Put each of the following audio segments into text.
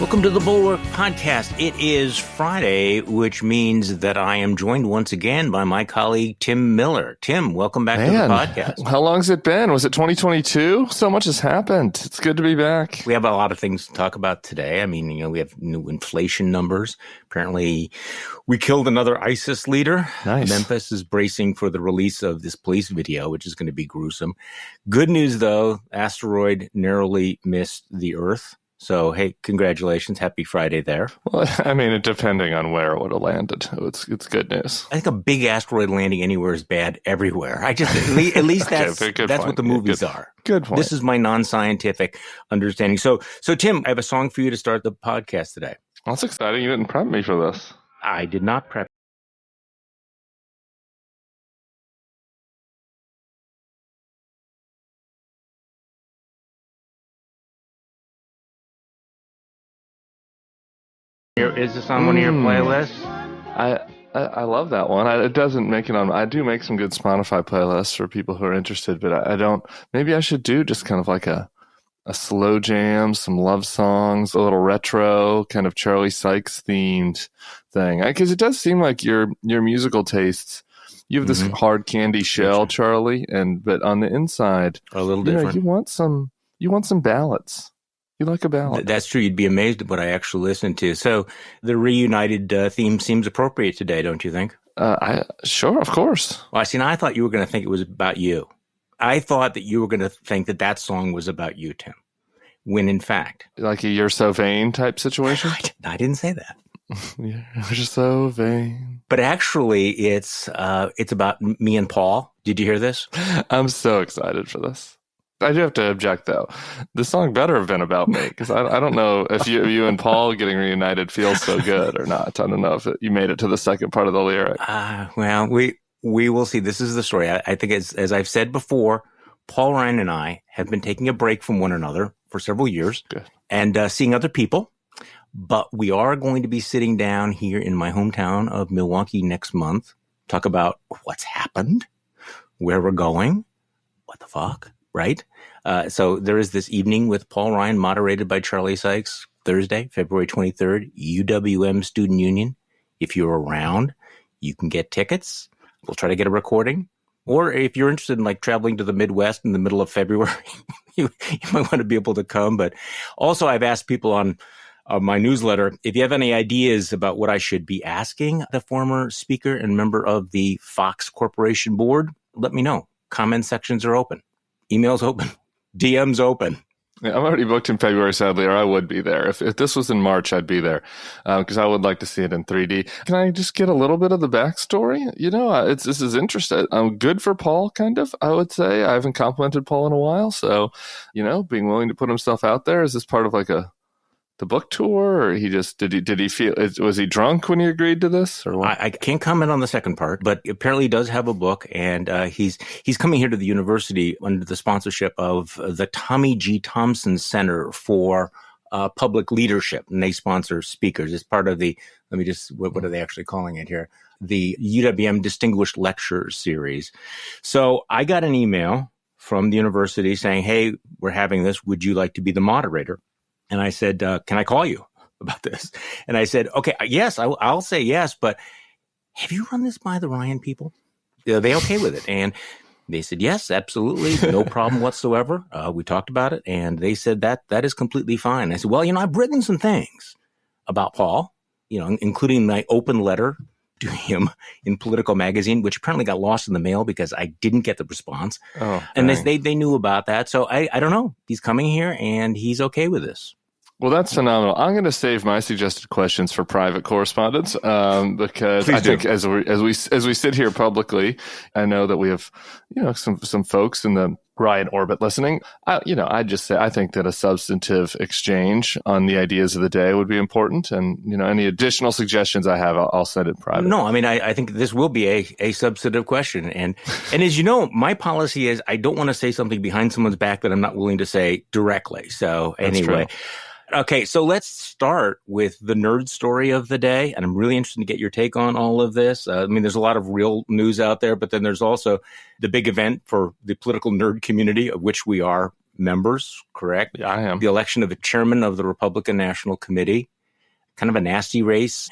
Welcome to the Bulwark Podcast. It is Friday, which means that I am joined once again by my colleague, Tim Miller. Tim, welcome back to the podcast. How long's it been? Was it 2022? So much has happened. It's good to be back. We have a lot of things to talk about today. I mean, we have new inflation numbers. Apparently, we killed another ISIS leader. Nice. Memphis is bracing for the release of this police video, which is going to be gruesome. Good news, though, asteroid narrowly missed the Earth. So, hey, congratulations. Happy Friday there. Well, I mean, depending on where it would have landed, it's good news. I think a big asteroid landing anywhere is bad everywhere. At least that's what the movies are. Good point. This is my non-scientific understanding. So Tim, I have a song for you to start the podcast today. Well, that's exciting. You didn't prep me for this. I did not prep. Is this on one of your playlists? I love that one. It doesn't make it on. I do make some good Spotify playlists for people who are interested, but I don't. Maybe I should do just kind of like a slow jam, some love songs, a little retro kind of Charlie Sykes themed thing. Because it does seem like your musical tastes. You have this hard candy shell, Charlie, but on the inside, a little different. You want some ballads. You like a ballad. That's true. You'd be amazed at what I actually listen to. So the reunited theme seems appropriate today, don't you think? Sure, of course. Well, I thought you were going to think it was about you. I thought that you were going to think that song was about you, Tim, when in fact... Like a You're So Vain type situation? I didn't say that. You're so vain. But actually, it's about me and Paul. Did you hear this? I'm so excited for this. I do have to object, though. The song better have been about me, because I don't know if you and Paul getting reunited feels so good or not. I don't know if you made it to the second part of the lyric. Well, we will see. This is the story. I think, as I've said before, Paul Ryan and I have been taking a break from one another for several years and seeing other people. But we are going to be sitting down here in my hometown of Milwaukee next month, talk about what's happened, where we're going, what the fuck. Right? So there is this evening with Paul Ryan, moderated by Charlie Sykes, Thursday, February 23rd, UWM Student Union. If you're around, you can get tickets. We'll try to get a recording. Or if you're interested in traveling to the Midwest in the middle of February, you might want to be able to come. But also I've asked people on my newsletter, if you have any ideas about what I should be asking the former speaker and member of the Fox Corporation board, let me know. Comment sections are open. Email's open. DM's open. Yeah, I'm already booked in February, sadly, or I would be there. If this was in March, I'd be there because I would like to see it in 3D. Can I just get a little bit of the backstory? This is interesting. Good for Paul, kind of, I would say. I haven't complimented Paul in a while. So, being willing to put himself out there, is this part of the book tour, or did he feel, was he drunk when he agreed to this, or what? I can't comment on the second part, but apparently he does have a book, and he's coming here to the university under the sponsorship of the Tommy G. Thompson Center for Public Leadership, and they sponsor speakers. It's part of the, what are they actually calling it here? The UWM Distinguished Lecturers Series. So I got an email from the university saying, hey, we're having this. Would you like to be the moderator? And I said, can I call you about this? And I said, okay, yes, I'll say yes, but have you run this by the Ryan people? Are they okay with it? And they said, yes, absolutely. No problem whatsoever. We talked about it, and they said that is completely fine. I said, well, I've written some things about Paul, including my open letter to him in Political Magazine, which apparently got lost in the mail because I didn't get the response. Oh, and they knew about that. So I don't know. He's coming here, and he's okay with this. Well, that's phenomenal. I'm going to save my suggested questions for private correspondence because I think as we sit here publicly, I know that we have some folks in the Ryan orbit listening. I'd just say I think that a substantive exchange on the ideas of the day would be important, and any additional suggestions I have, I'll send it private. No, I think this will be a substantive question, and as you know, my policy is I don't want to say something behind someone's back that I'm not willing to say directly. So anyway. That's true. Okay, so let's start with the nerd story of the day, and I'm really interested to get your take on all of this. There's a lot of real news out there, but then there's also the big event for the political nerd community, of which we are members, correct? Yeah, I am. The election of the chairman of the Republican National Committee, kind of a nasty race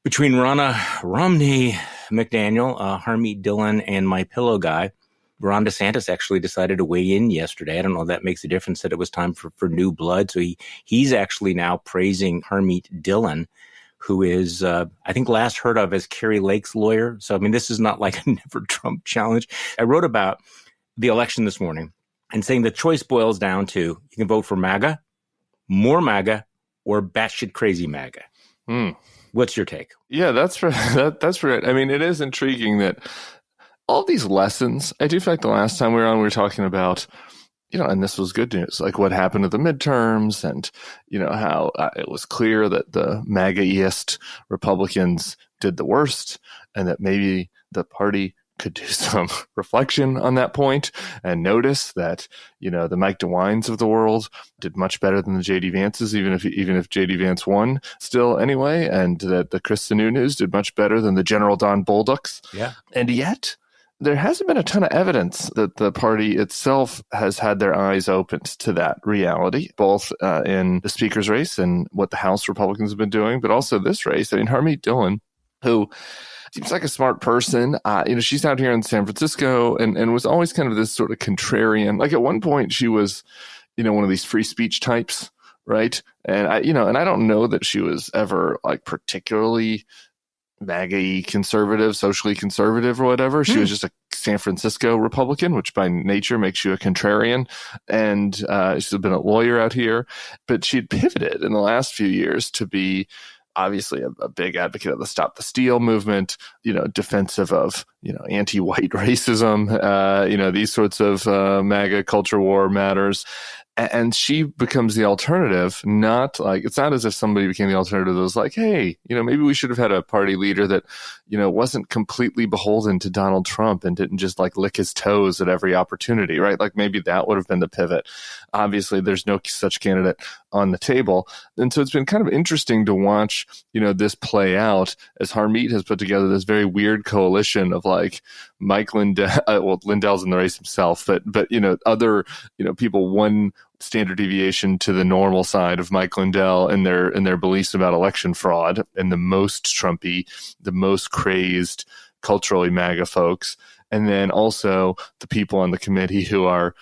between Ronna Romney McDaniel, Harmeet Dillon, and my pillow guy. Ron DeSantis actually decided to weigh in yesterday. I don't know if that makes a difference, that it was time for new blood. So he's actually now praising Harmeet Dillon, who is, I think, last heard of as Kari Lake's lawyer. So, I mean, this is not like a never Trump challenge. I wrote about the election this morning and saying the choice boils down to you can vote for MAGA, more MAGA, or batshit crazy MAGA. What's your take? Yeah, that's right. That's right. I mean, it is intriguing that all these lessons, I do feel like the last time we were on, we were talking about, and this was good news, like what happened at the midterms and, how it was clear that the MAGA-eist Republicans did the worst and that maybe the party could do some reflection on that point and notice that, the Mike DeWines of the world did much better than the J.D. Vances, even if J.D. Vance won still anyway, and that the Chris Sununus did much better than the General Don Bolducs. Yeah. And yet there hasn't been a ton of evidence that the party itself has had their eyes opened to that reality, both in the speaker's race and what the House Republicans have been doing, but also this race. I mean, Harmeet Dillon, who seems like a smart person. She's out here in San Francisco and was always kind of this sort of contrarian. Like at one point she was, one of these free speech types, right? And I don't know that she was ever like particularly MAGA-y conservative, socially conservative or whatever. She was just a San Francisco Republican, which by nature makes you a contrarian. And she's been a lawyer out here, but she'd pivoted in the last few years to be obviously a big advocate of the Stop the Steal movement, defensive of, anti-white racism, these sorts of MAGA culture war matters. And she becomes the alternative, it's not as if somebody became the alternative that was like, hey, maybe we should have had a party leader that, wasn't completely beholden to Donald Trump and didn't just like lick his toes at every opportunity, right? Like maybe that would have been the pivot. Obviously, there's no such candidate on the table. And so it's been kind of interesting to watch, this play out as Harmeet has put together this very weird coalition of like Mike Lindell, Lindell's in the race himself, but other, people one standard deviation to the normal side of Mike Lindell and their beliefs about election fraud, and the most Trumpy, the most crazed culturally MAGA folks. And then also the people on the committee who are,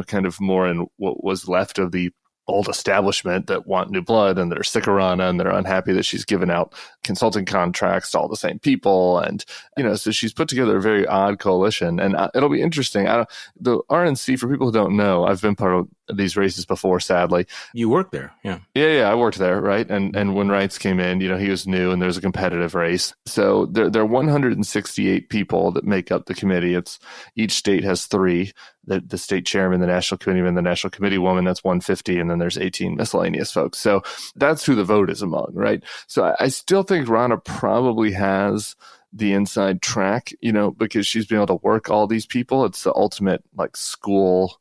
kind of more in what was left of the old establishment that want new blood and that are sick of Ronna and that are unhappy that she's given out consulting contracts to all the same people. And, so she's put together a very odd coalition, and it'll be interesting. The RNC, for people who don't know, I've been part of these races before, sadly. You worked there. Yeah. Yeah, I worked there, right? And when Reitz came in, he was new and there's a competitive race. So there are 168 people that make up the committee. Each state has 3. The state chairman, the national committeeman, the national committee woman, that's 150. And then there's 18 miscellaneous folks. So that's who the vote is among, right? So I still think Ronna probably has the inside track, because she's been able to work all these people. It's the ultimate like school,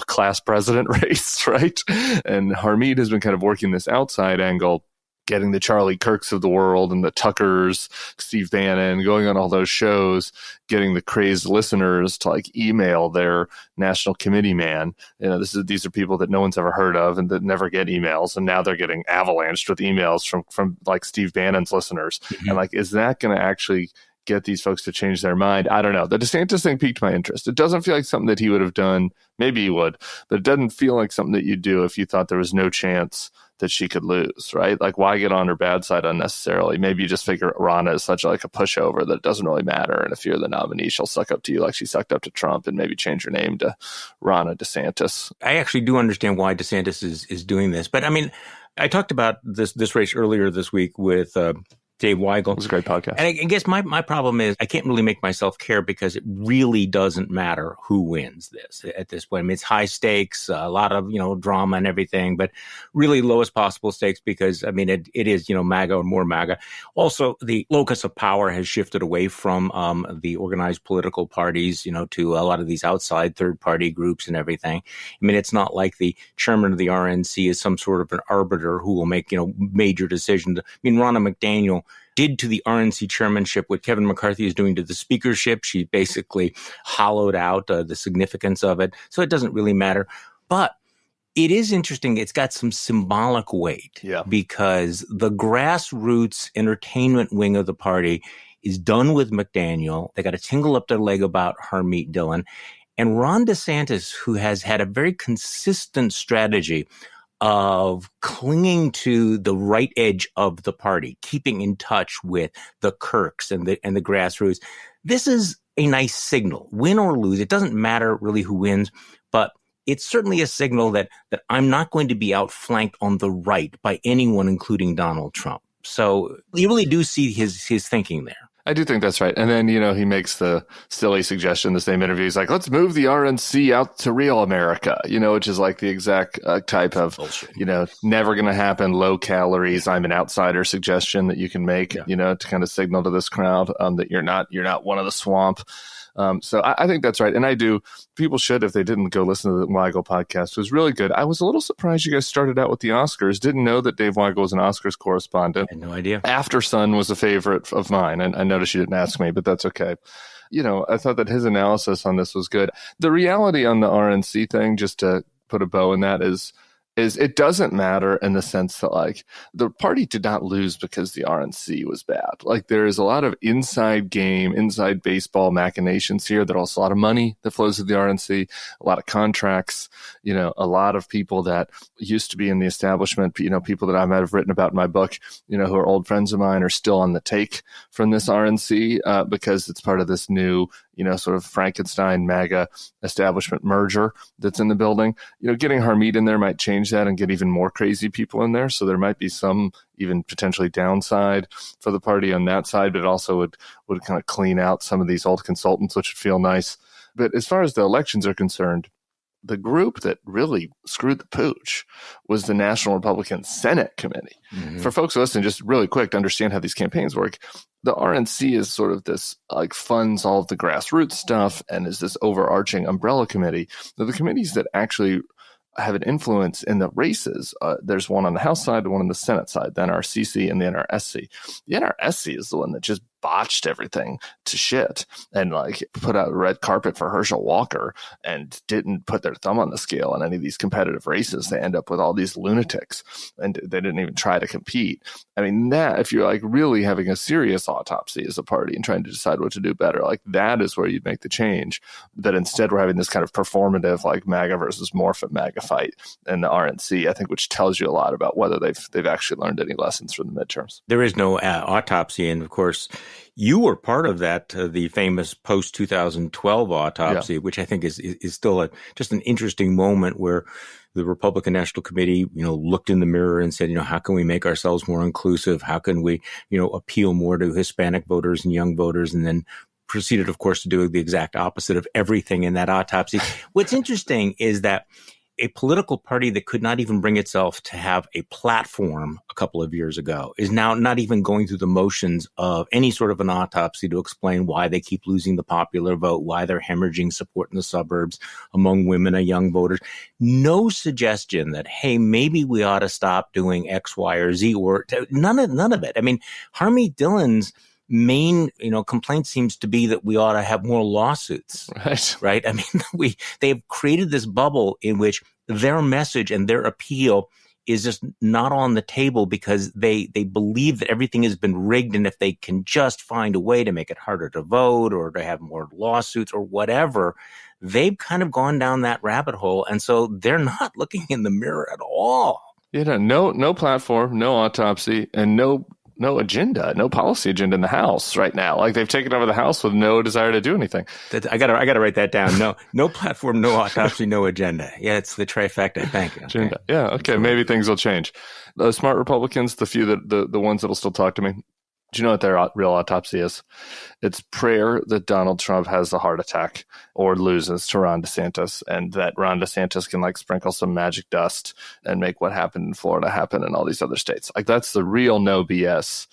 class president race, right? And Harmeet has been kind of working this outside angle, getting the Charlie Kirks of the world and the Tuckers, Steve Bannon, going on all those shows, getting the crazed listeners to like email their national committee man. These are people that no one's ever heard of and that never get emails. And now they're getting avalanched with emails from like Steve Bannon's listeners. Mm-hmm. And like, is that going to actually get these folks to change their mind? I don't know. The DeSantis thing piqued my interest. It doesn't feel like something that he would have done. Maybe he would, but it doesn't feel like something that you'd do if you thought there was no chance that she could lose, right? Like, why get on her bad side unnecessarily? Maybe you just figure Ronna is such like a pushover that it doesn't really matter. And if you're the nominee, she'll suck up to you like she sucked up to Trump, and maybe change her name to Ronna DeSantis. I actually do understand why DeSantis is doing this. But I mean, I talked about this race earlier this week with Dave Weigel. It was a great podcast. And I guess my problem is I can't really make myself care because it really doesn't matter who wins this at this point. I mean, it's high stakes, a lot of, drama and everything, but really lowest possible stakes because, I mean, it is, MAGA or more MAGA. Also, the locus of power has shifted away from the organized political parties, to a lot of these outside third-party groups and everything. I mean, it's not like the chairman of the RNC is some sort of an arbiter who will make, major decisions. I mean, Ronna McDaniel did to the RNC chairmanship what Kevin McCarthy is doing to the speakership. She basically hollowed out the significance of it. So it doesn't really matter. But it is interesting. It's got some symbolic weight because the grassroots entertainment wing of the party is done with McDaniel. They got to tingle up their leg about Harmeet Dillon. And Ron DeSantis, who has had a very consistent strategy of clinging to the right edge of the party, keeping in touch with the Kirks and the grassroots. This is a nice signal. Win or lose, it doesn't matter really who wins, but it's certainly a signal that I'm not going to be outflanked on the right by anyone, including Donald Trump. So you really do see his thinking there. I do think that's right. And then, he makes the silly suggestion in the same interview. He's like, let's move the RNC out to real America, which is like the exact type of, bullshit. Never going to happen, low calories, I'm an outsider suggestion that you can make, to kind of signal to this crowd that you're not one of the swamp. So I think that's right. And people should, if they didn't, go listen to the Weigel podcast. It was really good. I was a little surprised you guys started out with the Oscars. Didn't know that Dave Weigel was an Oscars correspondent. I had no idea. After Sun was a favorite of mine. And I noticed you didn't ask me, but that's okay. I thought that his analysis on this was good. The reality on the RNC thing, just to put a bow in that, is it doesn't matter in the sense that the party did not lose because the RNC was bad. There is a lot of inside baseball machinations here. There's also a lot of money that flows to the RNC, a lot of contracts, a lot of people that used to be in the establishment, people that I might have written about in my book, who are old friends of mine are still on the take from this RNC because it's part of this new, sort of Frankenstein MAGA establishment merger that's in the building. Getting Harmeet in there might change that and get even more crazy people in there. So there might be some even potentially downside for the party on that side, but it also would kind of clean out some of these old consultants, which would feel nice. But as far as the elections are concerned, the group that really screwed the pooch was the National Republican Senate Committee. Mm-hmm. For folks listening, just really quick to understand how these campaigns work, the RNC is sort of this, funds all of the grassroots stuff and is this overarching umbrella committee. Now, the committees that actually have an influence in the races, there's one on the House side, one on the Senate side, the NRCC and the NRSC. The NRSC is the one that just botched everything to shit and put out a red carpet for Herschel Walker and didn't put their thumb on the scale in any of these competitive races. They end up with all these lunatics and they didn't even try to compete. I mean, that if you're really having a serious autopsy as a party and trying to decide what to do better, that is where you'd make the change. But instead we're having this kind of performative MAGA versus Morphin MAGA fight in the RNC, I think, which tells you a lot about whether they've actually learned any lessons from the midterms. There is no autopsy. And of course, you were part of that, the famous post-2012 autopsy, which I think is still just an interesting moment where the Republican National Committee, looked in the mirror and said, how can we make ourselves more inclusive? How can we, appeal more to Hispanic voters and young voters? And then proceeded, of course, to do the exact opposite of everything in that autopsy. What's interesting is that a political party that could not even bring itself to have a platform a couple of years ago is now not even going through the motions of any sort of an autopsy to explain why they keep losing the popular vote, why they're hemorrhaging support in the suburbs among women and young voters. No suggestion that, hey, maybe we ought to stop doing X, Y, or Z, or none of it. I mean, Harmeet Dillon's main, complaint seems to be that we ought to have more lawsuits, right? I mean, they've created this bubble in which their message and their appeal is just not on the table because they believe that everything has been rigged. And if they can just find a way to make it harder to vote or to have more lawsuits or whatever, they've kind of gone down that rabbit hole. And so they're not looking in the mirror at all. No platform, no autopsy, and no agenda, no policy agenda in the House right now. They've taken over the House with no desire to do anything. I gotta write that down. No platform, no autopsy, no agenda. Yeah, it's the trifecta. Thank you. Okay. Agenda. Yeah. Okay. Maybe things will change. The smart Republicans, the few the ones that'll still talk to me. Do you know what their real autopsy is? It's prayer that Donald Trump has a heart attack or loses to Ron DeSantis, and that Ron DeSantis can sprinkle some magic dust and make what happened in Florida happen in all these other states. That's the real no BS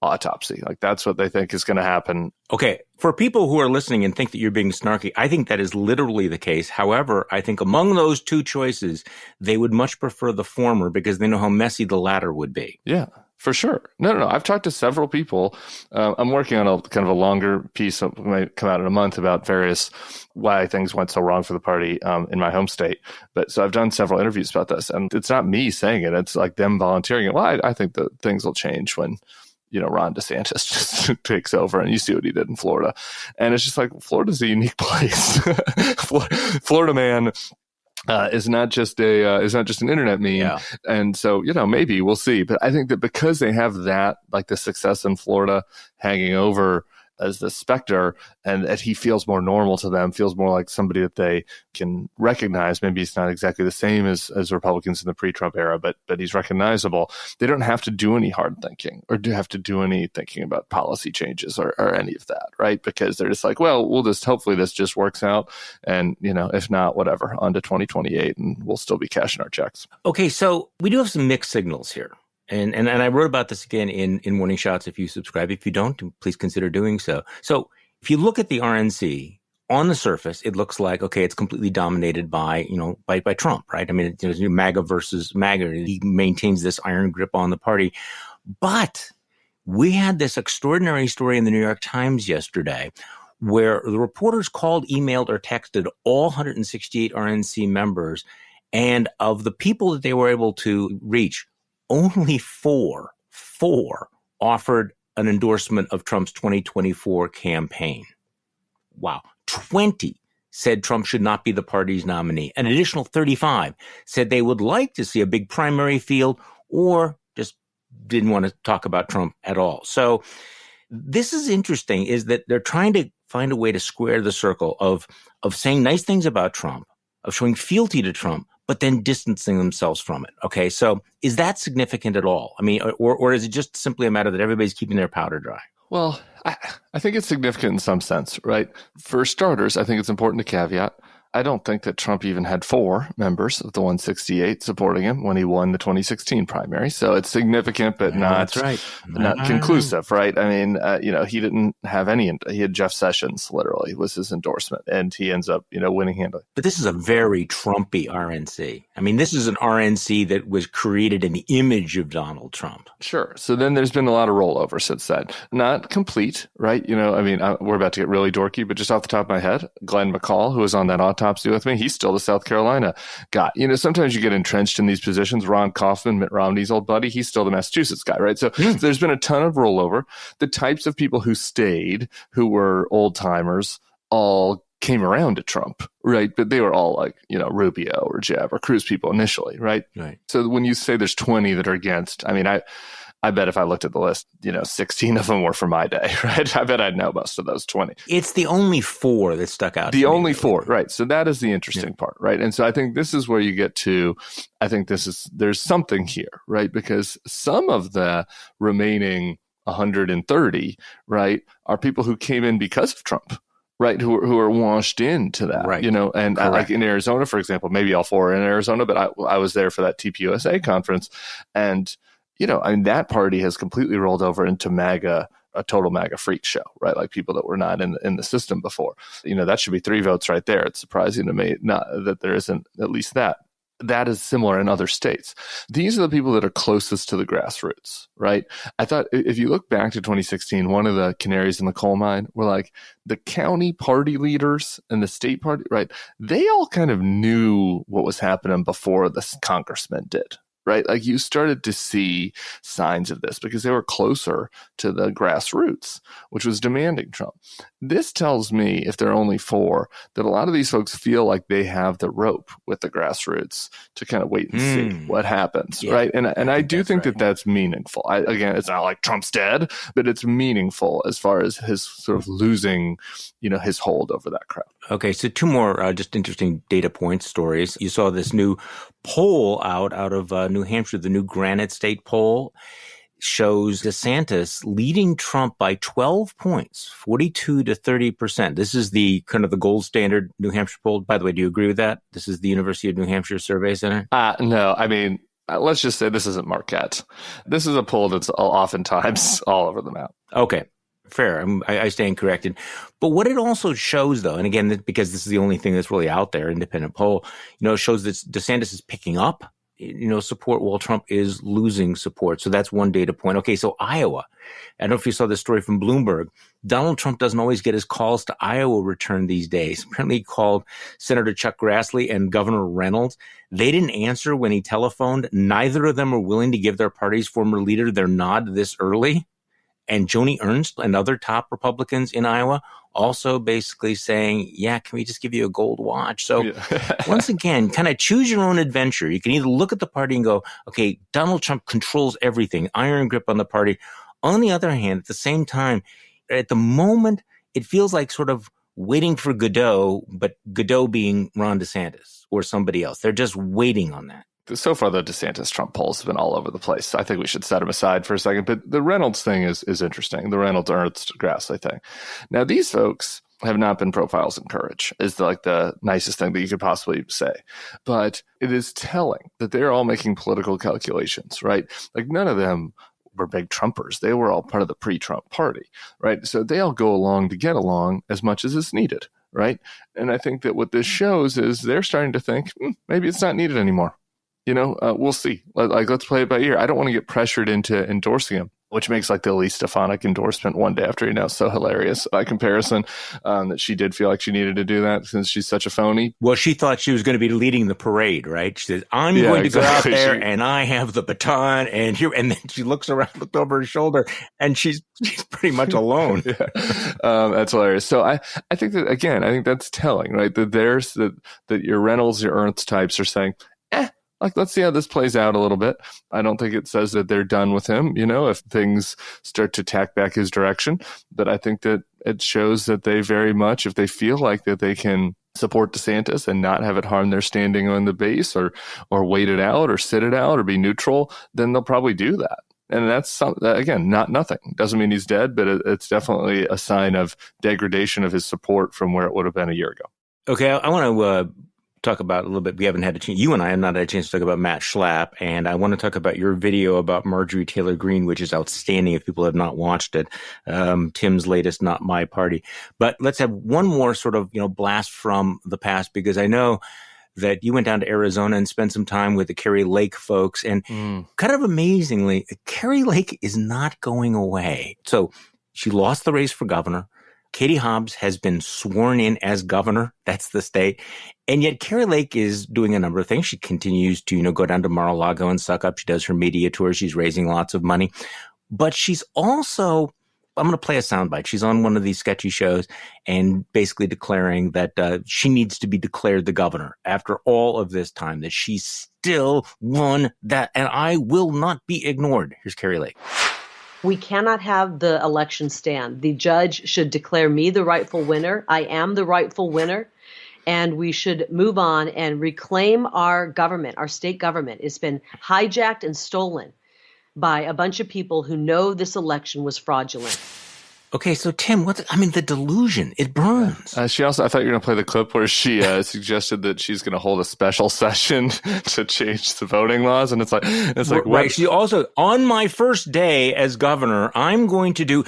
autopsy. That's what they think is going to happen. Okay. For people who are listening and think that you're being snarky, I think that is literally the case. However, I think among those two choices, they would much prefer the former because they know how messy the latter would be. Yeah. For sure. No. I've talked to several people. I'm working on a kind of a longer piece that might come out in a month about various why things went so wrong for the party in my home state. But so I've done several interviews about this, and it's not me saying it. It's like them volunteering it. Well, I think that things will change when, Ron DeSantis just takes over, and you see what he did in Florida. And it's just like, Florida's a unique place. Florida man is not just an internet meme. Yeah. And so, maybe we'll see. But I think that because they have that, like the success in Florida hanging over as the specter, and that he feels more normal to them, feels more like somebody that they can recognize. Maybe he's not exactly the same as Republicans in the pre-Trump era, but he's recognizable. They don't have to do any hard thinking or have to do any thinking about policy changes or any of that, right? Because they're just like, well, hopefully this just works out. And, if not, whatever, on to 2028, and we'll still be cashing our checks. Okay, so we do have some mixed signals here. And I wrote about this again in Morning Shots. If you subscribe, if you don't, please consider doing so. So if you look at the RNC on the surface, it looks like, okay, it's completely dominated by Trump, right? I mean, it's MAGA versus MAGA. He maintains this iron grip on the party. But we had this extraordinary story in the New York Times yesterday where the reporters called, emailed, or texted all 168 RNC members. And of the people that they were able to reach, only four offered an endorsement of Trump's 2024 campaign. Wow. 20 said Trump should not be the party's nominee. An additional 35 said they would like to see a big primary field or just didn't want to talk about Trump at all. So this is interesting, is that they're trying to find a way to square the circle of saying nice things about Trump, of showing fealty to Trump, but then distancing themselves from it. Okay, so is that significant at all? I mean, or is it just simply a matter that everybody's keeping their powder dry? Well, I think it's significant in some sense, right? For starters, I think it's important to caveat, I don't think that Trump even had 4 members of the 168 supporting him when he won the 2016 primary. So it's significant, but not conclusive, right? I mean, he didn't have any. He had Jeff Sessions, literally, was his endorsement, and he ends up, winning handily. But this is a very Trumpy RNC. I mean, this is an RNC that was created in the image of Donald Trump. Sure. So then there's been a lot of rollover since then. Not complete, right? We're about to get really dorky, but just off the top of my head, Glenn McCall, who was on that autopsy with me, he's still the South Carolina guy. Sometimes you get entrenched in these positions. Ron Kaufman, Mitt Romney's old buddy, he's still the Massachusetts guy, right? So there's been a ton of rollover. The types of people who stayed, who were old timers, all came around to Trump, right? But they were all like, Rubio or Jeb or Cruz people initially, right? Right. So when you say there's 20 that are against, I mean, I bet if I looked at the list, 16 of them were from my day, right? I bet I'd know most of those 20. It's the only 4 that stuck out. The only 4, right? So that is the interesting part, right? And so I think this is where you get to, there's something here, right? Because some of the remaining 130, right, are people who came in because of Trump. Right, who are washed into that, right. And like in Arizona, for example, maybe all 4 are in Arizona, but I was there for that TPUSA conference, and that party has completely rolled over into MAGA, a total MAGA freak show, right? Like people that were not in the system before. That should be 3 votes right there. It's surprising to me that there isn't at least that. That is similar in other states. These are the people that are closest to the grassroots, right? I thought if you look back to 2016, one of the canaries in the coal mine were like the county party leaders and the state party, right? They all kind of knew what was happening before the congressmen did. Right? Like you started to see signs of this because they were closer to the grassroots, which was demanding Trump. This tells me, if there are only 4, that a lot of these folks feel like they have the rope with the grassroots to kind of wait and see what happens. Yeah, right. And I do think that that's meaningful. Again, it's not like Trump's dead, but it's meaningful as far as his sort of losing, his hold over that crowd. Okay. So 2 more just interesting data point stories. You saw this new poll out of New Hampshire, the new Granite State poll shows DeSantis leading Trump by 12 points, 42 to 30%. This is the kind of the gold standard New Hampshire poll. By the way, do you agree with that? This is the University of New Hampshire Survey Center? No, I mean, let's just say this isn't Marquette. This is a poll that's oftentimes all over the map. Okay. Fair. I stand corrected. But what it also shows, though, and again, because this is the only thing that's really out there, independent poll, it shows that DeSantis is picking up support while Trump is losing support. So that's one data point. Okay, so Iowa. I don't know if you saw this story from Bloomberg. Donald Trump doesn't always get his calls to Iowa returned these days. Apparently he called Senator Chuck Grassley and Governor Reynolds. They didn't answer when he telephoned. Neither of them are willing to give their party's former leader their nod this early. And Joni Ernst and other top Republicans in Iowa also basically saying, yeah, can we just give you a gold watch? So once again, kind of choose your own adventure. You can either look at the party and go, okay, Donald Trump controls everything, iron grip on the party. On the other hand, at the same time, at the moment, it feels like sort of waiting for Godot, but Godot being Ron DeSantis or somebody else. They're just waiting on that. So far, the DeSantis-Trump polls have been all over the place. I think we should set them aside for a second. But the Reynolds thing is interesting. The Reynolds-Ernst-Grassley thing. Now, these folks have not been profiles in courage, is like the nicest thing that you could possibly say. But it is telling that they're all making political calculations, right? Like none of them were big Trumpers. They were all part of the pre-Trump party, right? So they all go along to get along as much as is needed, right? And I think that what this shows is they're starting to think, maybe it's not needed anymore. We'll see. Let's play it by ear. I don't want to get pressured into endorsing him, which makes like the Elise Stefanik endorsement one day after, so hilarious by comparison, that she did feel like she needed to do that since she's such a phony. Well, she thought she was going to be leading the parade, right? She said, I'm going to go out there and I have the baton and then she looked over her shoulder and she's pretty much alone. That's hilarious. So I think that, again, I think that's telling, right? That your Reynolds, your Ernst types are saying, let's see how this plays out a little bit. I don't think it says that they're done with him, if things start to tack back his direction. But I think that it shows that they very much, if they feel like that they can support DeSantis and not have it harm their standing on the base or wait it out or sit it out or be neutral, then they'll probably do that. And that's, again, not nothing. Doesn't mean he's dead, but it's definitely a sign of degradation of his support from where it would have been a year ago. Okay, I want to talk about a little bit. We haven't had a chance. You and I have not had a chance to talk about Matt Schlap, and I want to talk about your video about Marjorie Taylor Green, which is outstanding if people have not watched it. Tim's latest Not My Party. But let's have one more sort of, blast from the past, because I know that you went down to Arizona and spent some time with the Kari Lake folks, and kind of amazingly, Kari Lake is not going away. So she lost the race for governor. Katie Hobbs has been sworn in as governor. That's the state. And yet Kari Lake is doing a number of things. She continues to, go down to Mar-a-Lago and suck up. She does her media tour. She's raising lots of money. But she's also, I'm going to play a soundbite. She's on one of these sketchy shows and basically declaring that she needs to be declared the governor after all of this time, that she still won that. And I will not be ignored. Here's Kari Lake. We cannot have the election stand. The judge should declare me the rightful winner. I am the rightful winner. And we should move on and reclaim our government, our state government. It's been hijacked and stolen by a bunch of people who know this election was fraudulent. Okay, so Tim, the delusion, it burns. She also, I thought you were going to play the clip where she suggested that she's going to hold a special session to change the voting laws. And it's like, right. What? She also, on my first day as governor, I'm going to do,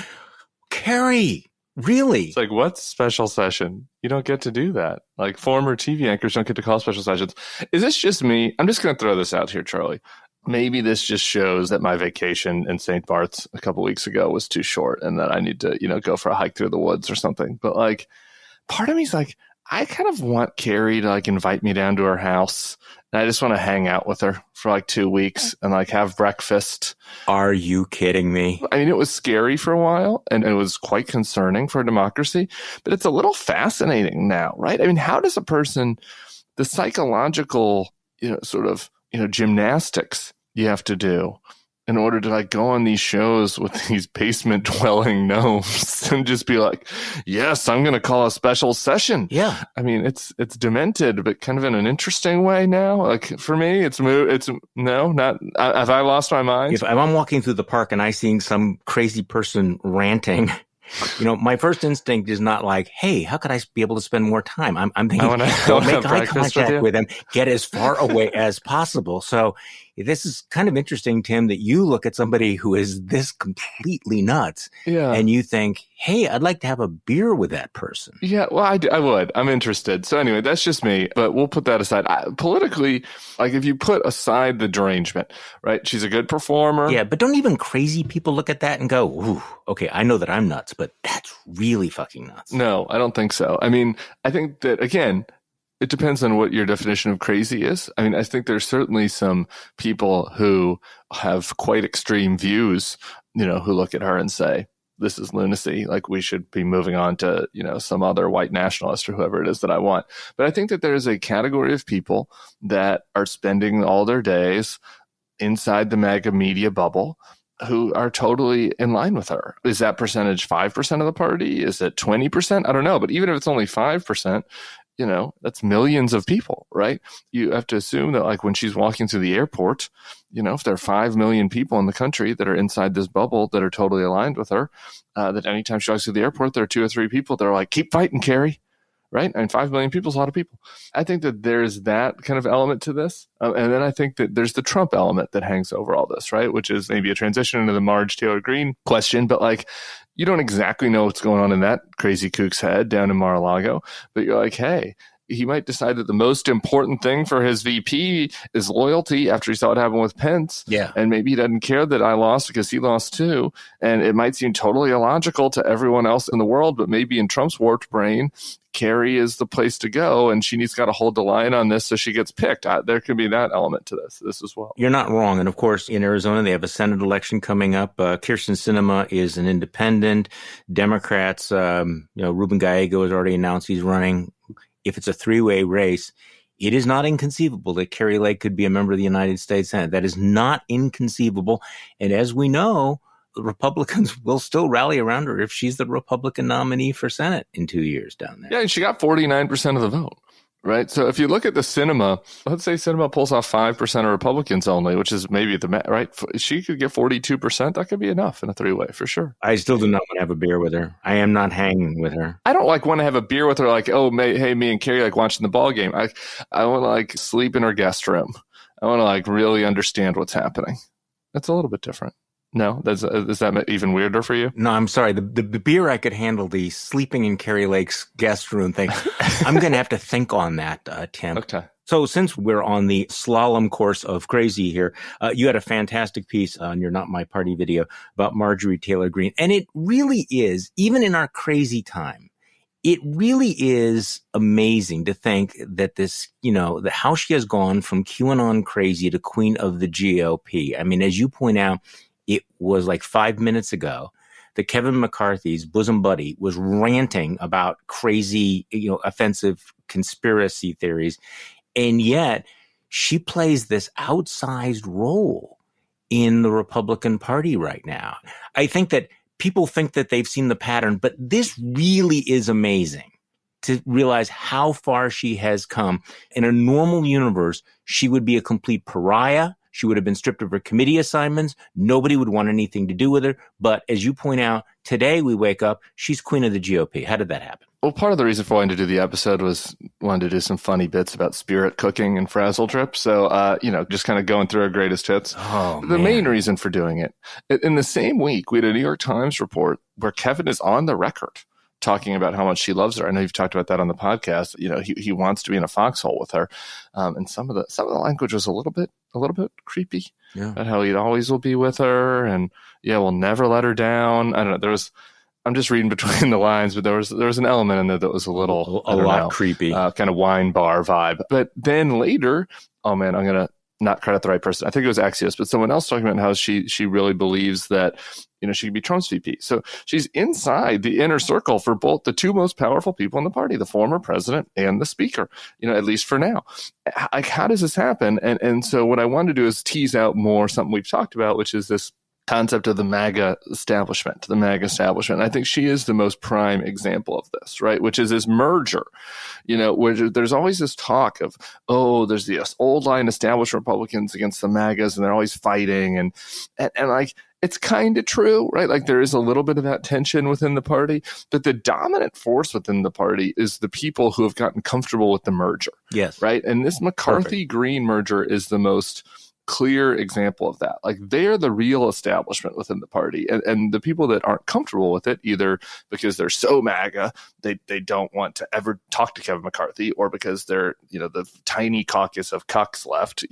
Kari, really? It's like, what special session? You don't get to do that. Like former TV anchors don't get to call special sessions. Is this just me? I'm just going to throw this out here, Charlie. Maybe this just shows that my vacation in St. Bart's a couple weeks ago was too short and that I need to, go for a hike through the woods or something. But like, part of me is like, I kind of want Kari to like invite me down to her house. And I just want to hang out with her for like 2 weeks and like have breakfast. Are you kidding me? I mean, it was scary for a while and it was quite concerning for democracy, but it's a little fascinating now, right? I mean, how does a person, the psychological, gymnastics you have to do in order to like go on these shows with these basement dwelling gnomes and just be like, yes, I'm going to call a special session. Yeah. I mean, it's demented, but kind of in an interesting way now. Like for me, have I lost my mind? If I'm walking through the park and I seeing some crazy person ranting, my first instinct is not like, hey, how could I be able to spend more time? I'm thinking, make eye contact with him, get as far away as possible. So this is kind of interesting, Tim, that you look at somebody who is this completely nuts and you think, hey, I'd like to have a beer with that person. Yeah, well, I would. I'm interested. So anyway, that's just me, but we'll put that aside. Politically, like if you put aside the derangement, right? She's a good performer. Yeah, but don't even crazy people look at that and go, ooh, okay, I know that I'm nuts, but that's really fucking nuts. No, I don't think so. I mean, I think that, again, it depends on what your definition of crazy is. I mean, I think there's certainly some people who have quite extreme views, you know, who look at her and say, this is lunacy. Like, we should be moving on to, you know, some other white nationalist or whoever it is that I want. But I think that there is a category of people that are spending all their days inside the MAGA media bubble who are totally in line with her. Is that percentage 5% of the party? Is it 20%? I don't know. But even if it's only 5%, you know, that's millions of people, right? You have to assume that, like, when she's walking through the airport, you know, if there are 5 million people in the country that are inside this bubble that are totally aligned with her, that anytime she walks through the airport, there are 2 or 3 people that are like, keep fighting, Kari. Right? I mean, 5 million people is a lot of people. I think that there's that kind of element to this. And then I think that there's the Trump element that hangs over all this, right? Which is maybe a transition into the Marge Taylor Green question. But like, you don't exactly know what's going on in that crazy kook's head down in Mar-a-Lago. But you're like, hey, he might decide that the most important thing for his VP is loyalty after he saw what happened with Pence. Yeah. And maybe he doesn't care that I lost because he lost too. And it might seem totally illogical to everyone else in the world, but maybe in Trump's warped brain, Kari is the place to go, and she's got to hold the line on this so she gets picked. There could be that element to this as well. You're not wrong. And of course, in Arizona, they have a Senate election coming up. Kyrsten Sinema is an independent. Democrats, Ruben Gallego has already announced he's running. If it's a 3-way race, it is not inconceivable that Kari Lake could be a member of the United States Senate. That is not inconceivable. And as we know, the Republicans will still rally around her if she's the Republican nominee for Senate in 2 years down there. Yeah, and she got 49% of the vote, right? So if you look at the Sinema, let's say Sinema pulls off 5% of Republicans only, which is maybe right? She could get 42%. That could be enough in a 3-way for sure. I still do not want to have a beer with her. I am not hanging with her. I don't want to have a beer with her like, oh, hey, me and Kari like watching the ball game. I want to like sleep in her guest room. I want to like really understand what's happening. That's a little bit different. No, is that even weirder for you? No, I'm sorry. The beer I could handle. The sleeping in Kari Lake's guest room thing. I'm going to have to think on that, Tim. Okay. So since we're on the slalom course of crazy here, you had a fantastic piece on your Not My Party video about Marjorie Taylor Green. And it really is, even in our crazy time, it really is amazing to think that this, how she has gone from QAnon crazy to queen of the GOP. I mean, as you point out, it was like 5 minutes ago that Kevin McCarthy's bosom buddy was ranting about crazy, offensive conspiracy theories. And yet she plays this outsized role in the Republican Party right now. I think that people think that they've seen the pattern, but this really is amazing to realize how far she has come. In a normal universe, she would be a complete pariah. She would have been stripped of her committee assignments. Nobody would want anything to do with her. But as you point out, today we wake up, she's queen of the GOP. How did that happen? Well, part of the reason for wanting to do the episode was wanting to do some funny bits about spirit cooking and frazzle trip. So, just kind of going through our greatest hits. The main reason for doing it, in the same week, we had a New York Times report where Kevin is on the record talking about how much she loves her. I know you've talked about that on the podcast. He wants to be in a foxhole with her. And some of the language was a little bit creepy. Yeah. About how he always will be with her and we'll never let her down. I don't know. I'm just reading between the lines, but there was an element in there that was a lot creepy, kind of wine bar vibe. But then later, oh man, I'm going to not credit the right person. I think it was Axios, but someone else talking about how she really believes that, she could be Trump's VP. So she's inside the inner circle for both the two most powerful people in the party, the former president and the speaker, at least for now. Like, how does this happen? And so what I wanted to do is tease out more something we've talked about, which is this concept of the MAGA establishment. I think she is the most prime example of this, right? Which is this merger, where there's always this talk of, there's the old line established Republicans against the MAGAs and they're always fighting. And like, it's kind of true, right? Like there is a little bit of that tension within the party, but the dominant force within the party is the people who have gotten comfortable with the merger. Yes. Right. And this McCarthy-Green merger is the most clear example of that. Like, they're the real establishment within the party. And the people that aren't comfortable with it, either because they're so MAGA, they don't want to ever talk to Kevin McCarthy, or because they're, the tiny caucus of cucks left,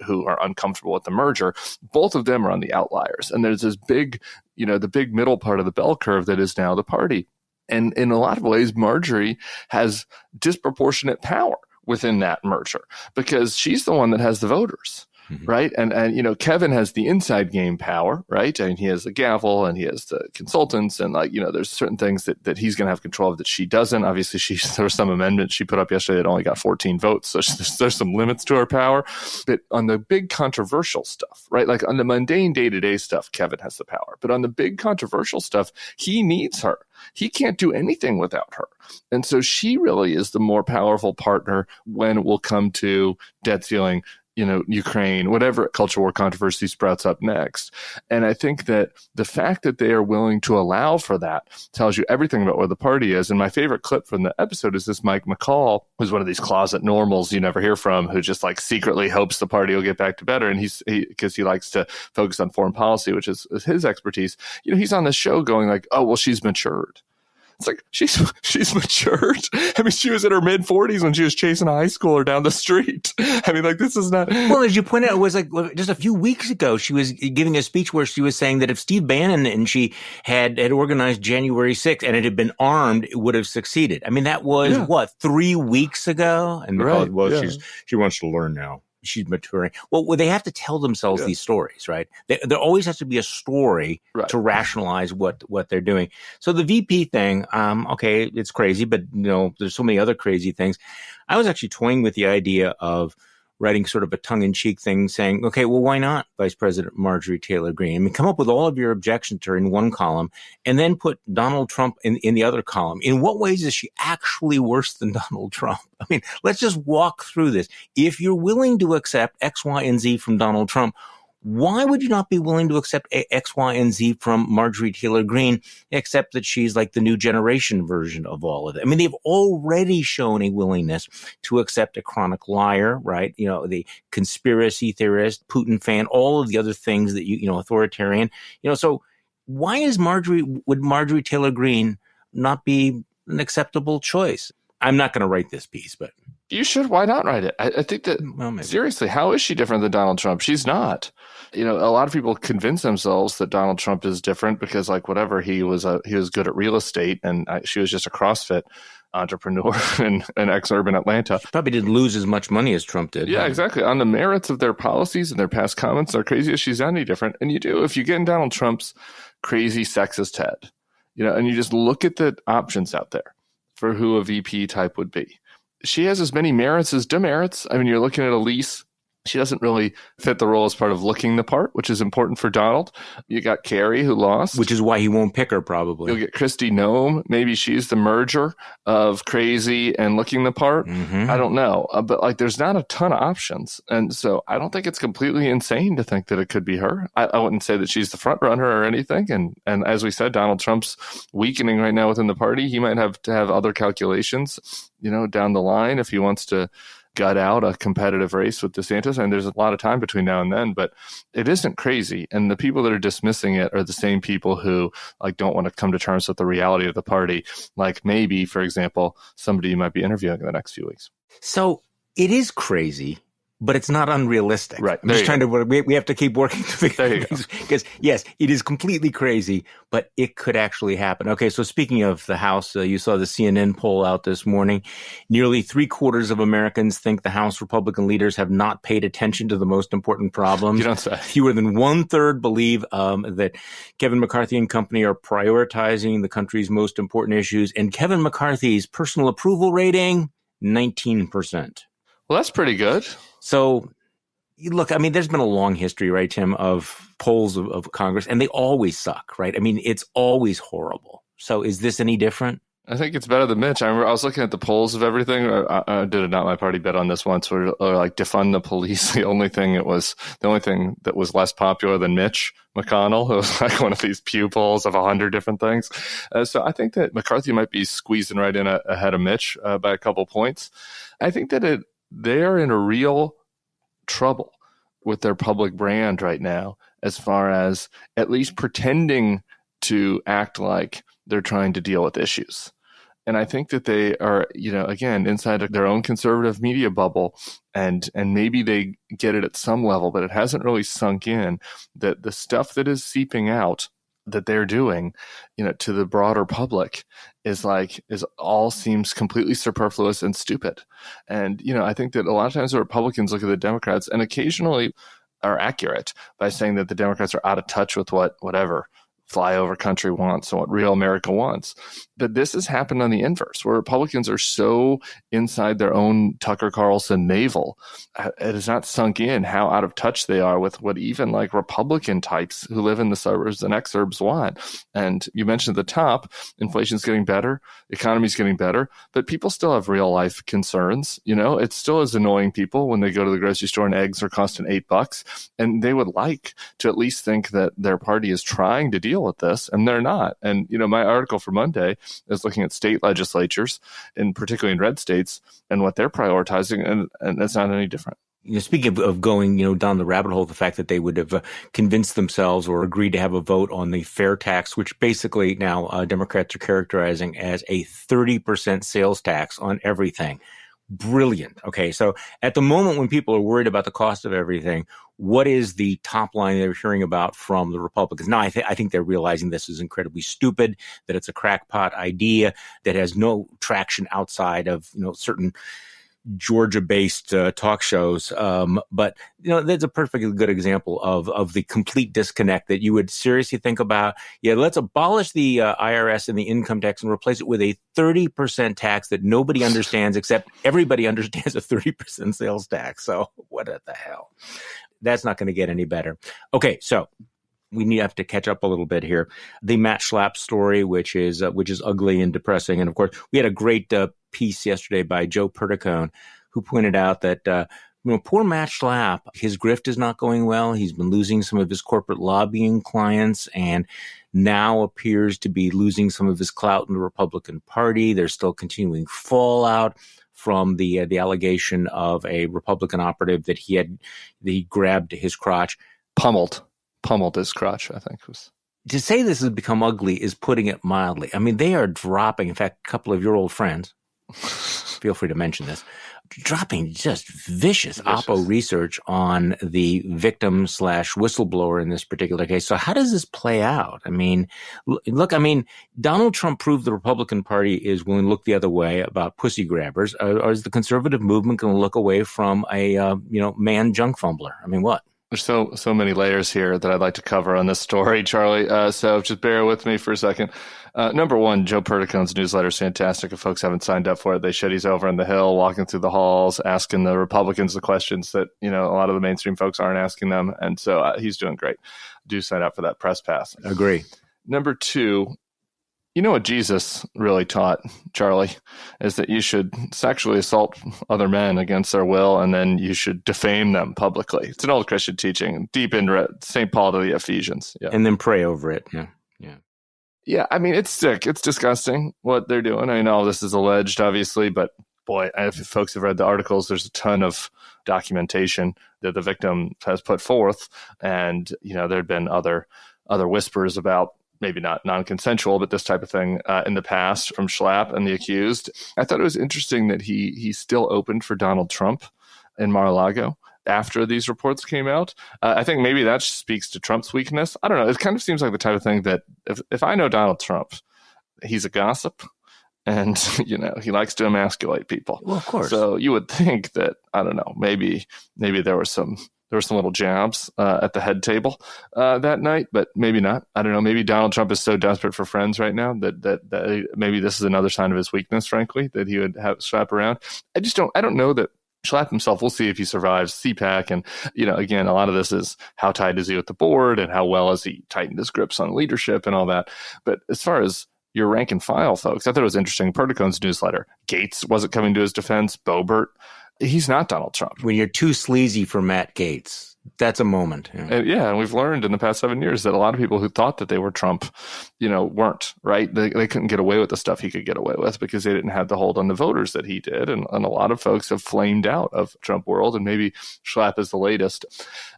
who are uncomfortable with the merger. Both of them are on the outliers. And there's this big, the big middle part of the bell curve that is now the party. And in a lot of ways, Marjorie has disproportionate power within that merger because she's the one that has the voters. Right. And Kevin has the inside game power. Right. And he has the gavel and he has the consultants. And there's certain things that he's going to have control of that she doesn't. Obviously, there was some amendment she put up yesterday that only got 14 votes. So there's some limits to her power. But on the big controversial stuff, right, like on the mundane day-to-day stuff, Kevin has the power. But on the big controversial stuff, he needs her. He can't do anything without her. And so she really is the more powerful partner when it will come to debt ceiling, Ukraine, whatever culture war controversy sprouts up next. And I think that the fact that they are willing to allow for that tells you everything about where the party is. And my favorite clip from the episode is this Mike McCall, who's one of these closet normals you never hear from, who just secretly hopes the party will get back to better. And because he likes to focus on foreign policy, which is his expertise. He's on this show going oh, well, she's matured. It's like, she's matured. I mean, she was in her mid-40s when she was chasing a high schooler down the street. I mean, this is not... Well, as you pointed out, it was just a few weeks ago, she was giving a speech where she was saying that if Steve Bannon and she had organized January 6th and it had been armed, it would have succeeded. I mean, that was, 3 weeks ago? And right. She wants to learn now. She's maturing. Well, they have to tell themselves these stories, right? There always has to be a story to rationalize what they're doing. So the VP thing, okay, it's crazy, but there's so many other crazy things. I was actually toying with the idea of writing sort of a tongue-in-cheek thing saying, okay, well, why not Vice President Marjorie Taylor Green? I mean, come up with all of your objections to her in one column and then put Donald Trump in the other column. In what ways is she actually worse than Donald Trump? I mean, let's just walk through this. If you're willing to accept X, Y, and Z from Donald Trump, why would you not be willing to accept X, Y, and Z from Marjorie Taylor Green, except that she's like the new generation version of all of it? I mean, they've already shown a willingness to accept a chronic liar, right? The conspiracy theorist, Putin fan, all of the other things that authoritarian. So why would Marjorie Taylor Green not be an choice? I'm not going to write this piece, but... You should. Why not write it? I think that, seriously, how is she different than Donald Trump? She's not. A lot of people convince themselves that Donald Trump is different because, he was good at real estate and she was just a CrossFit entrepreneur in ex-urban Atlanta. She probably didn't lose as much money as Trump did. Yeah, exactly. On the merits of their policies and their past comments, they're crazy as she's not any different. And you do, if you get in Donald Trump's crazy sexist head, and you just look at the options out there for who a VP type would be. She has as many merits as demerits. I mean, you're looking at Elise. She doesn't really fit the role as part of looking the part, which is important for Donald. You got Kari, who lost. Which is why he won't pick her, probably. You'll get Kristi Noem. Maybe she's the merger of crazy and looking the part. Mm-hmm. I don't know. But there's not a ton of options. And so I don't think it's completely insane to think that it could be her. I wouldn't say that she's the front runner or anything. And as we said, Donald Trump's weakening right now within the party. He might have to have other calculations, down the line if he wants to gut out a competitive race with DeSantis. And there's a lot of time between now and then, but it isn't crazy. And the people that are dismissing it are the same people who don't want to come to terms with the reality of the party. Maybe, for example, somebody you might be interviewing in the next few weeks. So it is crazy, but it's not unrealistic. Right. I'm just trying to, we have to keep working to figure things because yes, it is completely crazy, but it could actually happen. Okay. So speaking of the House, you saw the CNN poll out this morning. Nearly 3/4 of Americans think the House Republican leaders have not paid attention to the most important problems. You don't say. Fewer than 1/3 believe that Kevin McCarthy and company are prioritizing the country's most important issues. And Kevin McCarthy's personal approval rating, 19%. Well, that's pretty good. So, look, I mean, there's been a long history, right, Tim, of polls of Congress, and they always suck, right? I mean, it's always horrible. So is this any different? I think it's better than Mitch. I remember I was looking at the polls of everything. I did a Not My Party bet on this once where defund the police. The only thing that was less popular than Mitch McConnell. It was one of these Pew polls of 100 different things. So I think that McCarthy might be squeezing right in ahead of Mitch by a couple points. I think that they're in a real trouble with their public brand right now, as far as at least pretending to act like they're trying to deal with issues. And I think that they are, again, inside of their own conservative media bubble, and maybe they get it at some level, but it hasn't really sunk in that the stuff that is seeping out that they're doing, to the broader public is all seems completely superfluous and stupid. And, I think that a lot of times the Republicans look at the Democrats and occasionally are accurate by saying that the Democrats are out of touch with whatever flyover country wants and what real America wants. But this has happened on the inverse, where Republicans are so inside their own Tucker Carlson navel. It has not sunk in how out of touch they are with what even like Republican types who live in the suburbs and exurbs want. And you mentioned at the top, inflation's getting better, economy's getting better, but people still have real life concerns. It still is annoying people when they go to the grocery store and eggs are costing $8, and they would like to at least think that their party is trying to deal with this, and they're not. And my article for Monday is looking at state legislatures, and particularly in red states, and what they're prioritizing, and it's not any different. Speaking of going, down the rabbit hole, the fact that they would have convinced themselves or agreed to have a vote on the fair tax, which basically now Democrats are characterizing as a 30% sales tax on everything. Brilliant. Okay, so at the moment when people are worried about the cost of everything, what is the top line they're hearing about from the Republicans? Now, I think they're realizing this is incredibly stupid, that it's a crackpot idea that has no traction outside of certain Georgia-based talk shows. But that's a perfectly good example of the complete disconnect that you would seriously think about. Yeah, let's abolish the IRS and the income tax and replace it with a 30% tax that nobody understands, except everybody understands a 30% sales tax. So what the hell? That's not going to get any better. Okay, so we have to catch up a little bit here. The Matt Schlap story, which is ugly and depressing, and of course, we had a great piece yesterday by Joe Perticone, who pointed out that poor Matt Schlap, his grift is not going well. He's been losing some of his corporate lobbying clients, and now appears to be losing some of his clout in the Republican Party. There's still continuing fallout from the allegation of a Republican operative that he grabbed his crotch, pummeled his crotch, I think was. To say this has become ugly is putting it mildly. I mean, they are dropping, in fact, a couple of your old friends, feel free to mention this, dropping just vicious oppo research on the victim / whistleblower in this particular case. So how does this play out? I mean, look, Donald Trump proved the Republican Party is willing to look the other way about pussy grabbers. Or is the conservative movement going to look away from a, man junk fumbler? I mean, what? There's so many layers here that I'd like to cover on this story, Charlie. So just bear with me for a second. Number one, Joe Perticone's newsletter is fantastic. If folks haven't signed up for it, they should. He's over on the Hill, walking through the halls, asking the Republicans the questions that, a lot of the mainstream folks aren't asking them. And so he's doing great. Do sign up for that press pass. Agree. Number two, what Jesus really taught, Charlie, is that you should sexually assault other men against their will, and then you should defame them publicly. It's an old Christian teaching, deep in St. Paul to the Ephesians. Yeah. And then pray over it. Yeah. Yeah, it's sick. It's disgusting what they're doing. I know this is alleged, obviously, but boy, if folks have read the articles, there's a ton of documentation that the victim has put forth. And, there'd been other whispers about maybe not non-consensual, but this type of thing in the past from Schlap and the accused. I thought it was interesting that he still opened for Donald Trump in Mar-a-Lago after these reports came out. I think maybe that speaks to Trump's weakness. I don't know. It kind of seems like the type of thing that if I know Donald Trump, he's a gossip and, he likes to emasculate people. Well, of course. So you would think that, I don't know, maybe there were some little jabs at the head table that night, but maybe not. I don't know. Maybe Donald Trump is so desperate for friends right now that maybe this is another sign of his weakness, frankly, that he would have Schlap around. I don't know that Schlap himself, we'll see if he survives CPAC. And, again, a lot of this is how tight is he with the board and how well has he tightened his grips on leadership and all that. But as far as your rank and file folks, I thought it was interesting. Perticone's newsletter, Gates wasn't coming to his defense. Boebert, he's not Donald Trump. When you're too sleazy for Matt Gaetz, That's a moment. Yeah. And we've learned in the past 7 years that a lot of people who thought that they were Trump, weren't, right? They couldn't get away with the stuff he could get away with because they didn't have the hold on the voters that he did. And a lot of folks have flamed out of Trump world, and maybe Schlap is the latest.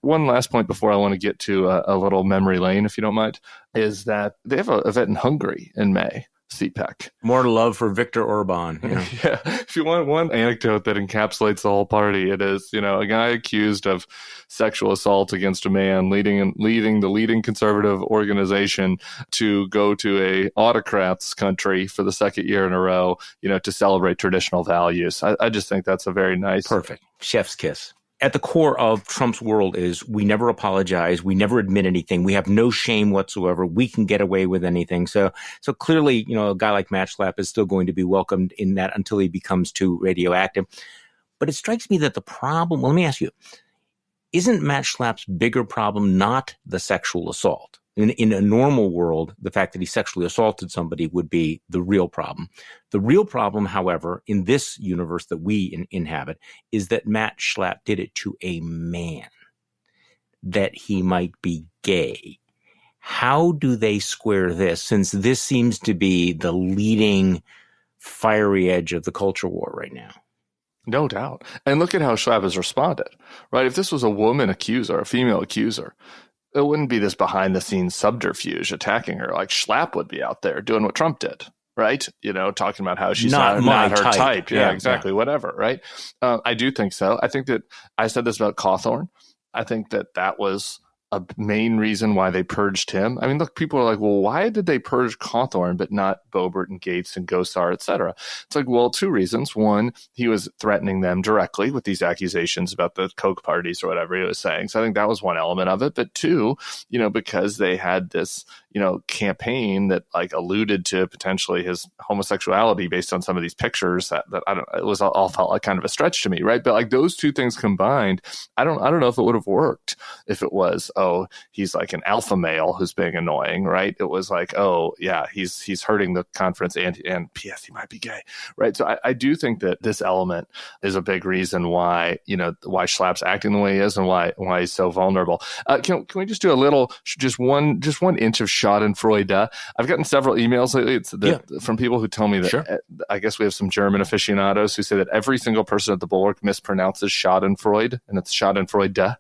One last point before I want to get to a little memory lane, if you don't mind, is that they have an event in Hungary in May. CPAC. More love for Viktor Orban. Yeah. If you want one anecdote that encapsulates the whole party, it is, a guy accused of sexual assault against a man leading the leading conservative organization to go to a autocrat's country for the second year in a row, to celebrate traditional values. I just think that's a very nice. Perfect. Chef's kiss. At the core of Trump's world is we never apologize. We never admit anything. We have no shame whatsoever. We can get away with anything. So clearly, a guy like Matt Schlap is still going to be welcomed in that until he becomes too radioactive. But it strikes me that the problem, well, let me ask you, isn't Matt Schlap's bigger problem not the sexual assault? In a normal world, the fact that he sexually assaulted somebody would be the real problem. The real problem, however, in this universe that we inhabit, is that Matt Schlap did it to a man, that he might be gay. How do they square this, since this seems to be the leading fiery edge of the culture war right now? No doubt. And look at how Schlap has responded, right? If this was a woman accuser, a female accuser, it wouldn't be this behind-the-scenes subterfuge attacking her. Like Schlap would be out there doing what Trump did, right? Talking about how she's not her type. Yeah, exactly. Yeah. Whatever, right? I do think so. I think that I said this about Cawthorn. I think that was a main reason why they purged him. I mean, look, people are like, well, why did they purge Cawthorn but not Boebert and Gates and Gosar, et cetera? It's like, well, two reasons. One, he was threatening them directly with these accusations about the Koch parties or whatever he was saying. So I think that was one element of it. But two, because they had this, campaign that like alluded to potentially his homosexuality based on some of these pictures that I don't, it was all felt like kind of a stretch to me, right? But like those two things combined, I don't know if it would have worked if it was, oh, he's like an alpha male who's being annoying, right? It was like, oh yeah, he's hurting the conference and P.S. he might be gay, right? So I do think that this element is a big reason why why Schlap's acting the way he is and why he's so vulnerable. Can we just do a little, just one inch of Schadenfreude? I've gotten several emails lately from people who tell me that, sure. I guess we have some German aficionados who say that every single person at the Bulwark mispronounces Schadenfreude, and it's Schadenfreude.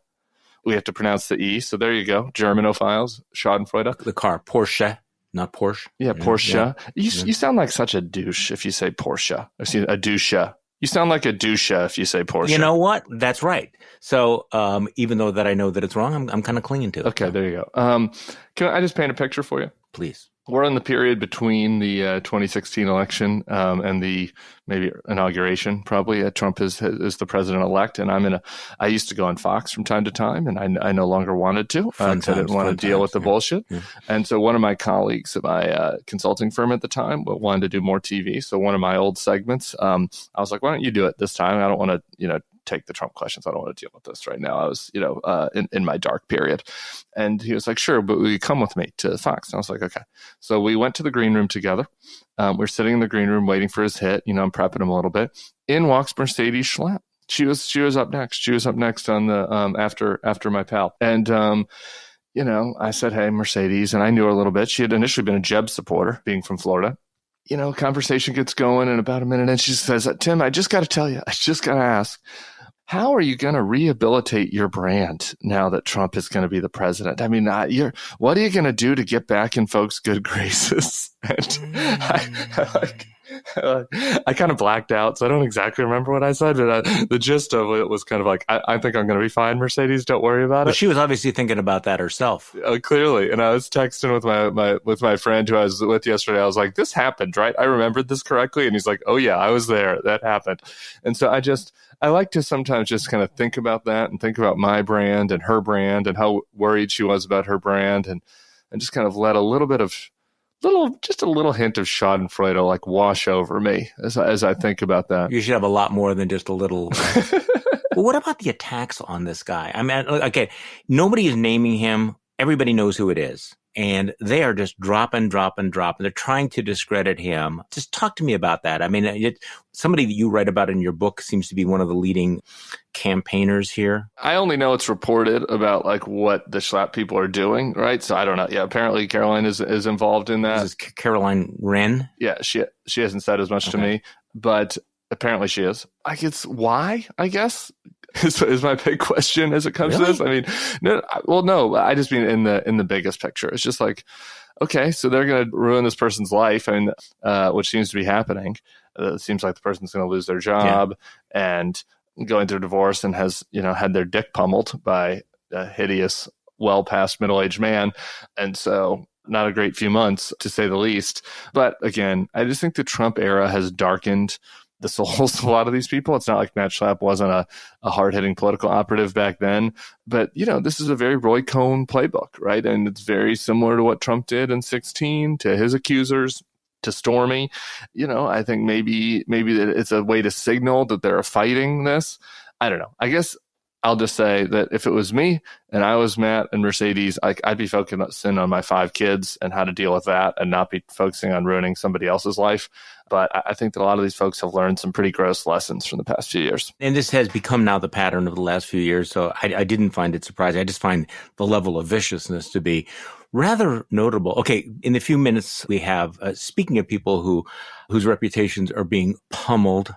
We have to pronounce the E. So there you go. Germanophiles, Schadenfreude. The car, Porsche, not Porsche. Yeah, Porsche. Yeah. You sound like such a douche if you say Porsche. I've seen a douche. You sound like a douche if you say Porsche. You know what? That's right. So even though that I know that it's wrong, I'm kind of clinging to it. Okay, there you go. Can I just paint a picture for you? Please. We're in the period between the 2016 election and the maybe inauguration. Probably Trump is the president-elect, and I used to go on Fox from time to time, and I no longer wanted to. I didn't want to deal with the bullshit. Yeah. And so one of my colleagues at my consulting firm at the time wanted to do more TV. So one of my old segments, I was like, why don't you do it this time? I don't want to, take the Trump questions. I don't want to deal with this right now. I was, in my dark period. And he was like, sure, but will you come with me to Fox? And I was like, okay. So we went to the green room together. We're sitting in the green room waiting for his hit. I'm prepping him a little bit. In walks Mercedes Schlap. She was up next. She was up next on the after my pal. And I said, hey, Mercedes, and I knew her a little bit. She had initially been a Jeb supporter, being from Florida. Conversation gets going in about a minute, and she says, Tim, I just got to tell you, I just got to ask, how are you going to rehabilitate your brand now that Trump is going to be the president? I mean, what are you going to do to get back in folks' good graces? And I kind of blacked out, so I don't exactly remember what I said, but the gist of it was kind of like, I think I'm going to be fine, Mercedes. Don't worry about it. She was obviously thinking about that herself. Clearly. And I was texting with my friend who I was with yesterday. I was like, this happened, right? I remembered this correctly. And he's like, oh yeah, I was there. That happened. And so I like to sometimes just kind of think about that and think about my brand and her brand and how worried she was about her brand and just kind of let a little hint of Schadenfreude like wash over me as I think about that. You should have a lot more than just a little. Well, what about the attacks on this guy? I mean, okay, nobody is naming him. Everybody knows who it is. and they are just dropping. They're trying to discredit him. Just talk to me about that. I mean, somebody that you write about in your book seems to be one of the leading campaigners here. I only know it's reported about like what the Schlap people are doing, right? So I don't know. Yeah, apparently Caroline is involved in that. This is Caroline Wren? Yeah, she hasn't said as much to me, but apparently she is. I guess why, I guess, is my big question as it comes to this. I mean, no, I just mean in the biggest picture. It's just like, okay, so they're going to ruin this person's life, and which seems to be happening. It seems like the person's going to lose their job and going through divorce and has, had their dick pummeled by a hideous, well past middle-aged man. And so not a great few months, to say the least. But again, I just think the Trump era has darkened the souls of a lot of these people. It's not like Matt Schlap wasn't a hard-hitting political operative back then. But, this is a very Roy Cohn playbook, right? And it's very similar to what Trump did in 2016 to his accusers, to Stormy. I think maybe that it's a way to signal that they're fighting this. I don't know. I guess I'll just say that if it was me and I was Matt and Mercedes, I'd be focusing on my 5 kids and how to deal with that and not be focusing on ruining somebody else's life. But I think that a lot of these folks have learned some pretty gross lessons from the past few years. And this has become now the pattern of the last few years. So I didn't find it surprising. I just find the level of viciousness to be rather notable. Okay, in the few minutes we have, speaking of people whose reputations are being pummeled,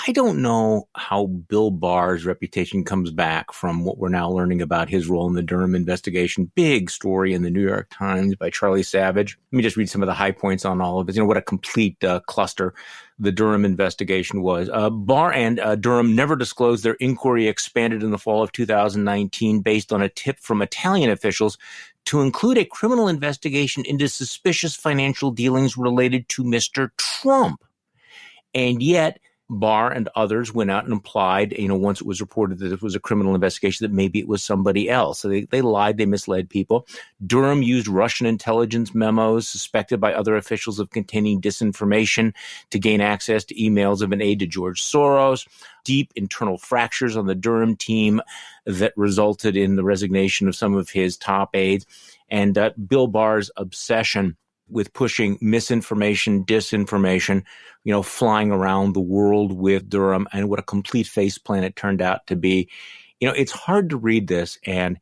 I don't know how Bill Barr's reputation comes back from what we're now learning about his role in the Durham investigation. Big story in the New York Times by Charlie Savage. Let me just read some of the high points on all of it. What a complete cluster the Durham investigation was. Barr and Durham never disclosed their inquiry expanded in the fall of 2019 based on a tip from Italian officials to include a criminal investigation into suspicious financial dealings related to Mr. Trump. And yet, Barr and others went out and implied, once it was reported that it was a criminal investigation, that maybe it was somebody else. So they lied, they misled people. Durham used Russian intelligence memos suspected by other officials of containing disinformation to gain access to emails of an aide to George Soros. Deep internal fractures on the Durham team that resulted in the resignation of some of his top aides. And Bill Barr's obsession with pushing misinformation, disinformation, flying around the world with Durham, and what a complete faceplant it turned out to be. It's hard to read this and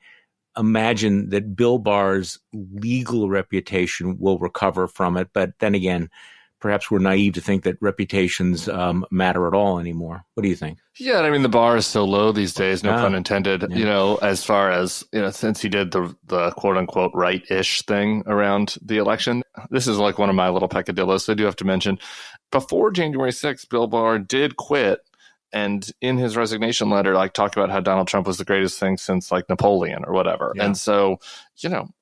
imagine that Bill Barr's legal reputation will recover from it. But then again, perhaps we're naive to think that reputations matter at all anymore. What do you think? Yeah, I mean, the bar is so low these days, no pun intended, as far as, since he did the quote unquote right-ish thing around the election. This is like one of my little peccadillos. I do have to mention, before January 6th, Bill Barr did quit. And in his resignation letter, talk about how Donald Trump was the greatest thing since Napoleon or whatever. Yeah. And so,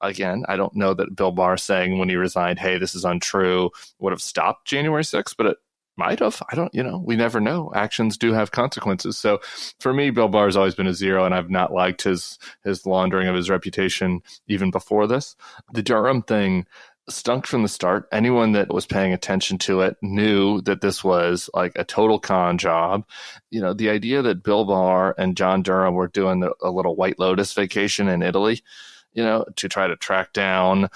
again, I don't know that Bill Barr saying when he resigned, hey, this is untrue, would have stopped January 6th, but it might have. I don't, we never know. Actions do have consequences. So for me, Bill Barr has always been a zero, and I've not liked his laundering of his reputation even before this. The Durham thing stunk from the start. Anyone that was paying attention to it knew that this was a total con job. The idea that Bill Barr and John Durham were doing a little White Lotus vacation in Italy, to try to track down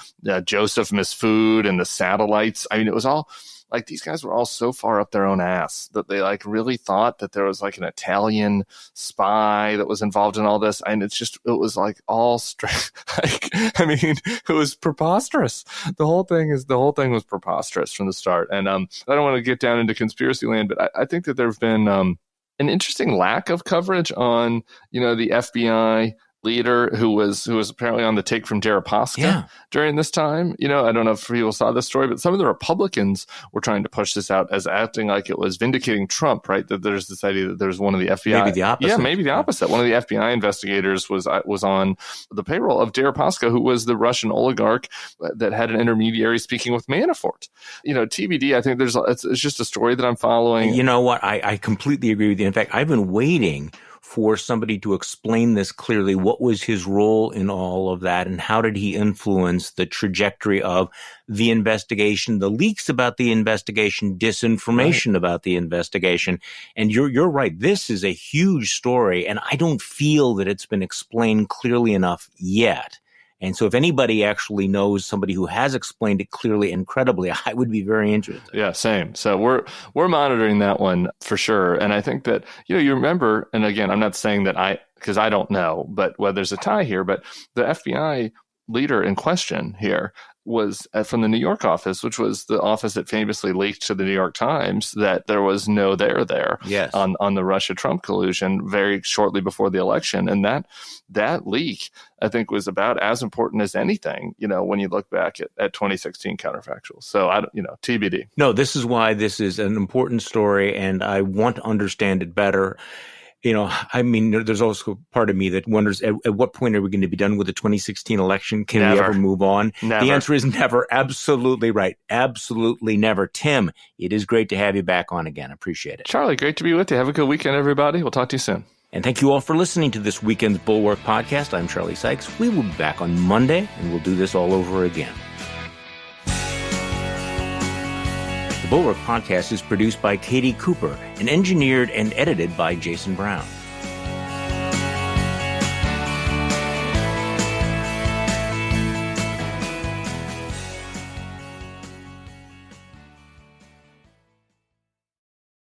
Joseph Misfood and the satellites. I mean, it was all these guys were all so far up their own ass that they really thought that there was an Italian spy that was involved in all this. And it was all straight. It was preposterous. The whole thing was preposterous from the start. And I don't want to get down into conspiracy land, but I think that there've been an interesting lack of coverage on, the FBI leader who was apparently on the take from Deripaska during this time. I don't know if people saw this story, but some of the Republicans were trying to push this out as acting like it was vindicating Trump, right? That there's this idea that there's one of the FBI. Maybe the opposite. Yeah, maybe the opposite. One of the FBI investigators was on the payroll of Deripaska, who was the Russian oligarch that had an intermediary speaking with Manafort. TBD, I think it's just a story that I'm following. You know what? I completely agree with you. In fact, I've been waiting for somebody to explain this clearly. What was his role in all of that, and how did he influence the trajectory of the investigation, the leaks about the investigation, disinformation about the investigation? And you're right. This is a huge story, and I don't feel that it's been explained clearly enough yet. And so if anybody actually knows somebody who has explained it clearly and credibly, I would be very interested. Yeah, same. So we're monitoring that one for sure. And I think that, you remember, and again, I'm not saying that because I don't know, but whether there's a tie here, but the FBI leader in question here was from the New York office, which was the office that famously leaked to the New York Times that there was no there yes. on the Russia-Trump collusion very shortly before the election. And that leak, I think, was about as important as anything, when you look back at 2016 counterfactuals. So, TBD. No, this is why this is an important story, and I want to understand it better. There's also part of me that wonders at what point are we going to be done with the 2016 election? Can we ever move on? Never. The answer is never. Absolutely right. Absolutely never. Tim, it is great to have you back on again. Appreciate it. Charlie, great to be with you. Have a good weekend, everybody. We'll talk to you soon. And thank you all for listening to this weekend's Bulwark podcast. I'm Charlie Sykes. We will be back on Monday, and we'll do this all over again. The Bulwark podcast is produced by Katie Cooper and engineered and edited by Jason Brown.